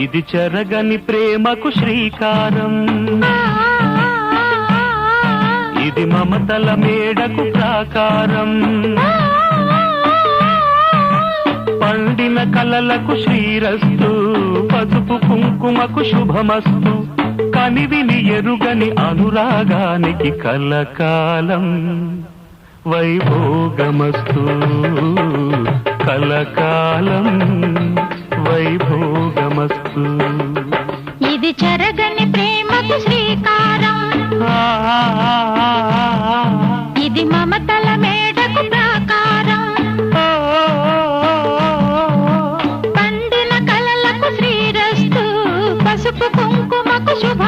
ఇది చెరగని ప్రేమకు శ్రీకారం, ఇది మమతల మేడకు ప్రాకారం, పండిన కలలకు శ్రీరస్తు, పసుపు కుంకుమకు శుభమస్తు, కనివిని ఎరుగని అనురాగానికి కలకాలం వైభోగమస్తు, కలకాలం వైభోగమస్తు. ఇది చెరగని ప్రేమకు శ్రీకారం, ఇది మమతల మేడకు ప్రాకారం, పండిన కలలకు శ్రీరస్తు, పసుపు కుంకుమకు శుభ